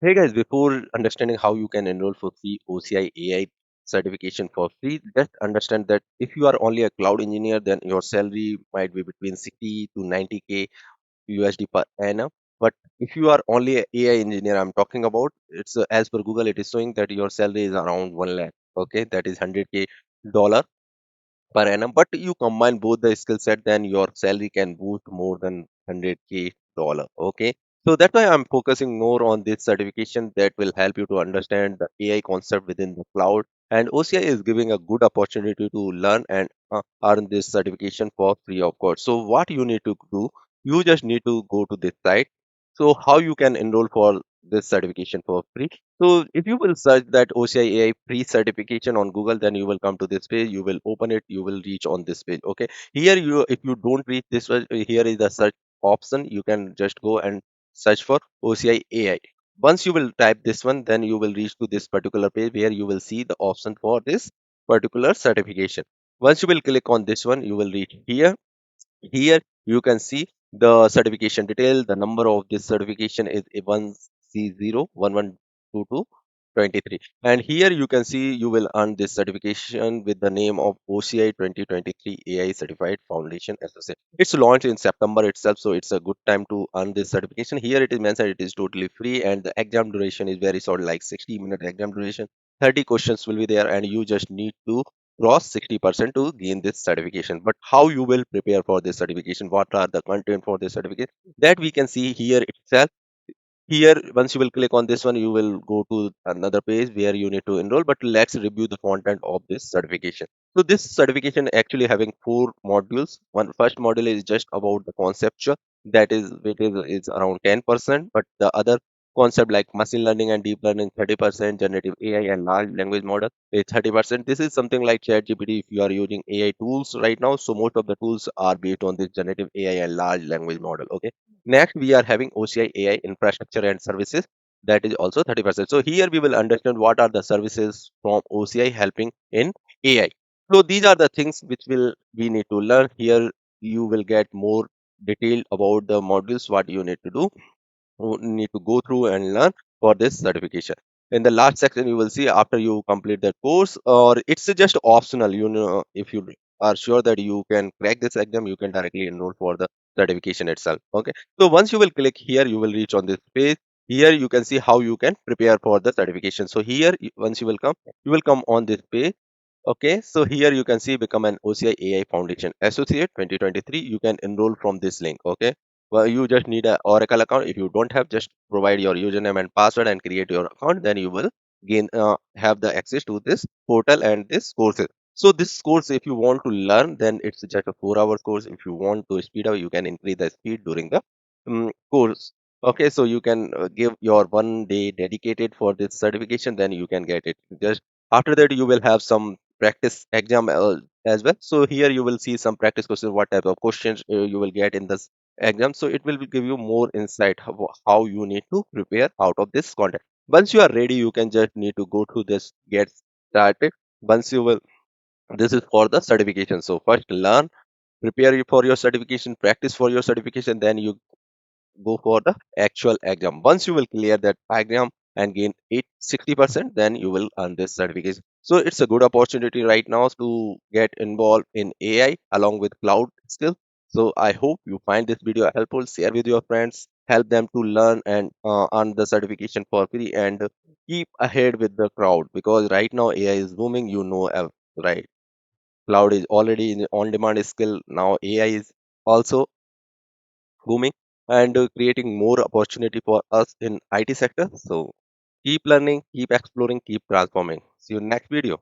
Hey guys, before understanding how you can enroll for free OCI AI certification for free, just understand that if you are only a cloud engineer, then your salary might be between 60 to 90K USD per annum. But if you are only a AI engineer, I'm talking about, it's as per Google, it is showing that your salary is around 1 lakh. Okay, that is 100K dollar per annum. But you combine both the skill set, then your salary can boost more than 100K dollar. Okay. So that's why I'm focusing more on this certification that will help you to understand the AI concept within the cloud. And OCI is giving a good opportunity to learn and earn this certification for free of course. So what you need to do, you just need to go to this site. So how you can enroll for this certification for free? So if you will search that OCI AI pre-certification on Google, then you will come to this page. You will open it. You will reach on this page. Okay. Here you, if you don't reach this one, here is the search option. You can just go and search for OCI AI. Once you will type this one, then you will reach to this particular page where you will see the option for this particular certification. Once you will click on this one, you will reach here. Here you can see the certification detail. The number of this certification is 1C0112223. And here you can see you will earn this certification with the name of OCI 2023 AI Certified Foundation Associate. It's launched in September itself, so it's a good time to earn this certification. Here it is mentioned it is totally free, and the exam duration is very short, like 60-minute exam duration. 30 questions will be there, and you just need to cross 60% to gain this certification. But how you will prepare for this certification, what are the content for this certificate, that we can see here itself. Here once you will click on this one, you will go to another page where you need to enroll. But let's review the content of this certification. So this certification actually having four modules. One first module is just about the conceptual, that is is around 10%, but the other concept like machine learning and deep learning 30%, generative AI and large language model is 30%. This is something like ChatGPT if you are using AI tools right now. So most of the tools are based on this generative AI and large language model. Okay. Next, we are having OCI AI infrastructure and services. That is also 30%. So here we will understand what are the services from OCI helping in AI. So these are the things which will we need to learn. Here you will get more detail about the modules, what you need to do, who need to go through and learn for this certification. In the last section, you will see after you complete the course, or it's just optional. You know, if you are sure that you can crack this exam, you can directly enroll for the certification itself. Okay. So once you will click here, you will reach on this page. Here you can see how you can prepare for the certification. So here, once you will come on this page. Okay, so here you can see become an OCI AI Foundation Associate 2023. You can enroll from this link. Okay, well, you just need a Oracle account. If you don't have, just provide your username and password and create your account. Then you will gain have the access to this portal and this courses. So this course, if you want to learn, then it's just a 4 hour course. If you want to speed up, you can increase the speed during the course. Okay, so you can give your 1 day dedicated for this certification. Then you can get it. Just after that, you will have some practice exam as well. So here you will see some practice questions, what type of questions you will get in this exam. So it will give you more insight how you need to prepare out of this content. Once you are ready, you can just need to go to this get started. Once you will, this is for the certification. So first learn, prepare you for your certification, practice for your certification, then you go for the actual exam. Once you will clear that exam and gain 60%, then you will earn this certification. So it's a good opportunity right now to get involved in AI along with cloud skills. So I hope you find this video helpful. Share with your friends, help them to learn and earn the certification for free, and keep ahead with the crowd because right now AI is booming. Right? Cloud is already in on demand skill. Now AI is also booming and creating more opportunity for us in IT sector. So keep learning, keep exploring, keep transforming. See you next video.